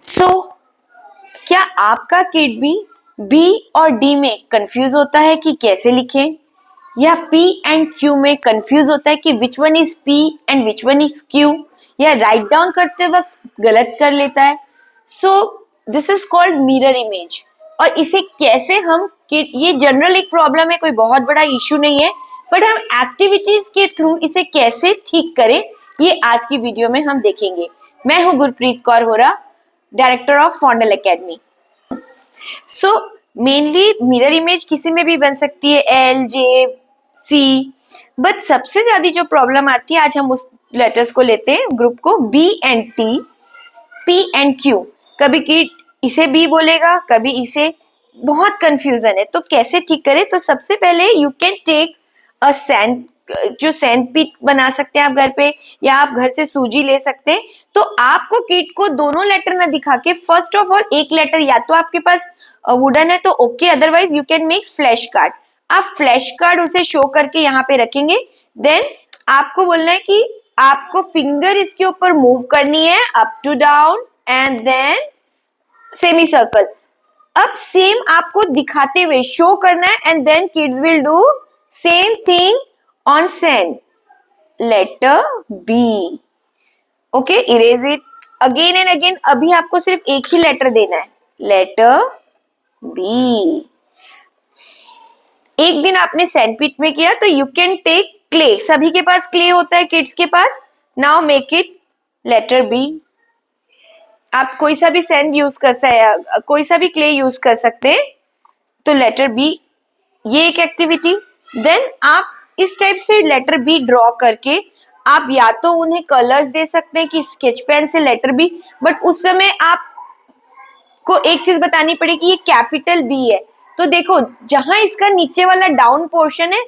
सो क्या आपका किड भी बी और डी में कंफ्यूज होता है कि कैसे लिखें, या पी एंड क्यू में कंफ्यूज होता है कि which one is P and which one is Q, या राइट डाउन करते वक्त गलत कर लेता है? So this is called mirror image. और इसे कैसे हम, ये जनरल एक प्रॉब्लम है, कोई बहुत बड़ा इश्यू नहीं है, बट हम एक्टिविटीज के थ्रू इसे कैसे ठीक करें, ये आज की वीडियो में हम देखेंगे। मैं हूं गुरप्रीत कौर होरा, डायरेक्टर ऑफ फॉन्डल academy. So mainly mirror image किसी में भी बन सकती है, एल जे सी, बट सबसे ज्यादा जो प्रॉब्लम आती है, आज हम उस लेटर्स को लेते हैं, ग्रुप को, B and T, P and Q. कभी किड इसे बी बोलेगा, कभी इसे, बहुत कंफ्यूजन है। तो कैसे ठीक करें? तो सबसे पहले you can take a sand, जो सैंडपीट बना सकते हैं आप घर पे, या आप घर से सूजी ले सकते हैं। तो आपको किड को दोनों लेटर ना दिखा के, फर्स्ट ऑफ ऑल एक लेटर, या तो आपके पास वुडन है तो okay, otherwise you can make flash card. आप फ्लैश कार्ड उसे शो करके यहाँ पे रखेंगे। देन आपको बोलना है कि आपको फिंगर इसके ऊपर मूव करनी है, up to down and then semi circle. अब सेम आपको दिखाते हुए शो करना है, and then kids will do same thing on sand, letter B. Okay, erase it again and again. अभी आपको सिर्फ एक ही लेटर देना है, लेटर बी। एक दिन आपने सैंडपीट में किया तो यू कैन टेक क्ले, सभी के पास क्ले होता है किड्स के पास। Now make it letter B. आप कोई सा भी सैंड यूज कर सकते, कोई सा भी क्ले यूज कर सकते हैं। तो लेटर बी, ये एक एक्टिविटी। देन आप इस टाइप से लेटर बी ड्रॉ करके आप या तो उन्हें कलर्स दे सकते हैं कि स्केच पेन से लेटर बी, बट उस समय आपको एक चीज बतानी पड़ेगी, ये कैपिटल बी है। तो देखो, जहां इसका नीचे वाला डाउन पोर्शन है,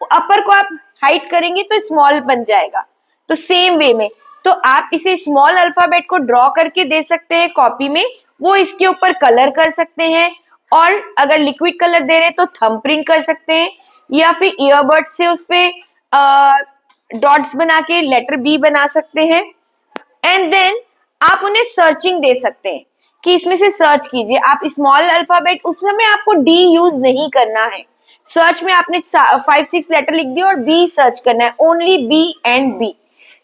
अपर को आप हाइट करेंगे तो स्मॉल बन जाएगा। तो सेम वे में तो आप इसे स्मॉल अल्फाबेट को ड्रॉ करके दे सकते हैं कॉपी में, वो इसके ऊपर कलर कर सकते हैं। और अगर लिक्विड कलर दे रहे हैं तो थंब प्रिंट कर सकते हैं, या फिर ईयरबड से उस पे डॉट्स बना के लेटर बी बना सकते हैं। एंड देन आप उन्हें सर्चिंग दे सकते हैं कि इसमें से सर्च कीजिए। आप स्मॉल अल्फाबेट, उसमें आपको डी यूज नहीं करना है। सर्च में आपने 5-6 लेटर लिख दिया और बी सर्च करना है, ओनली बी एंड बी।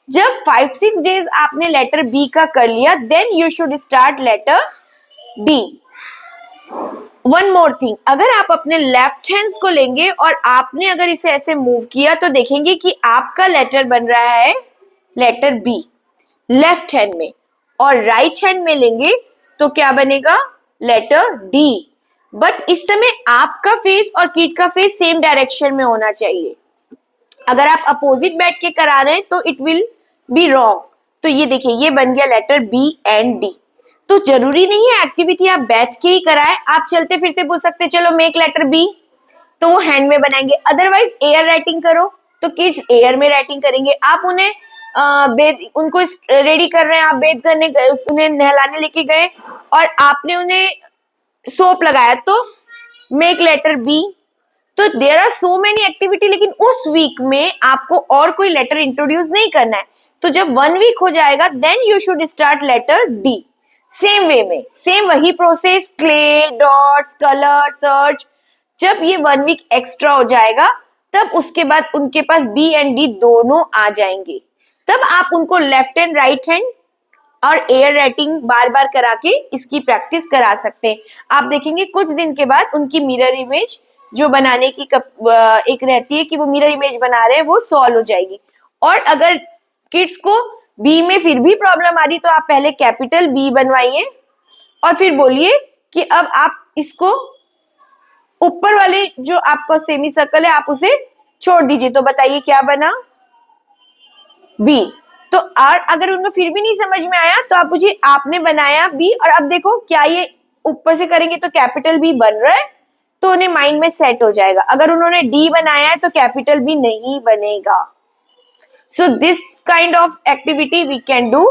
जब 5-6 डेज आपने लेटर बी का कर लिया, then you should start letter D. One more thing, अगर आप अपने लेफ्ट हैंड को लेंगे और आपने अगर इसे ऐसे मूव किया तो देखेंगे कि आपका लेटर बन रहा है लेटर बी लेफ्ट हैंड में, और राइट हैंड में लेंगे तो क्या बनेगा? Letter D. बट इस समय आपका फेस और किड का फेस सेम डायरेक्शन में होना चाहिए। अगर आप अपोजिट बैठ के करा रहे हैं तो इट विल बी रॉन्ग। तो ये देखिए, ये बन गया लेटर बी एंड डी। तो जरूरी नहीं है एक्टिविटी आप बैठ के ही कराएं, आप चलते फिरते बोल सकते चलो मेक लेटर बी, तो वो हैंड में बनाएंगे। अदरवाइज एयर राइटिंग करो तो किड्स एयर में राइटिंग करेंगे। आप उन्हें उनको रेडी कर रहे हैं, आप बेद करने गए, उन्हें नहलाने लेके गए और आपने उन्हें सोप लगाया तो मेक लेटर बी। तो there are so many activity, लेकिन उस वीक में आपको और कोई लेटर इंट्रोड्यूस नहीं करना है। तो जब 1 वीक हो जाएगा, then you should start letter D. Same way में, सेम वही process, clay, dots, colour, search. जब ये 1 वीक एक्स्ट्रा हो जाएगा, तब उसके बाद उनके पास बी एंड डी दोनों आ जाएंगे। तब आप उनको लेफ्ट हैंड, राइट हैंड और एयर राइटिंग बार बार करा के इसकी प्रैक्टिस करा सकते हैं। आप देखेंगे कुछ दिन के बाद उनकी मिरर इमेज जो बनाने की एक रहती है कि वो मिरर इमेज बना रहे हैं, वो सॉल्व हो जाएगी। और अगर किड्स को बी में फिर भी प्रॉब्लम आ रही तो आप पहले कैपिटल बी बनवाइए और फिर बोलिए कि अब आप इसको ऊपर वाले जो आपका सेमी सर्कल है आप उसे छोड़ दीजिए। तो बताइए क्या बना? बी। तो और अगर उनको फिर भी नहीं समझ में आया तो आप पूछिए आपने बनाया बी, और अब देखो क्या ये ऊपर से करेंगे तो कैपिटल बी बन रहा है, तो उन्हें माइंड में सेट हो जाएगा। अगर उन्होंने डी बनाया है तो कैपिटल बी नहीं बनेगा। So this kind of activity we can do.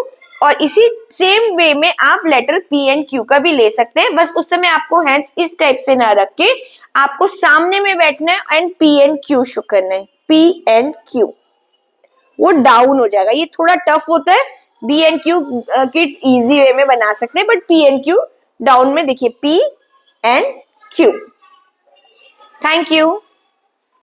और इसी सेम वे में आप लेटर पी एंड क्यू का भी ले सकते हैं, बस उस समय आपको हैंड्स इस टाइप से ना रख के आपको सामने में बैठना है and P and Q show करना है, पी एंड क्यू। वो डाउन हो जाएगा, ये थोड़ा टफ होता है B and Q kids easy way में बना सकते हैं, but P and Q down में देखिए, P and Q. Thank you.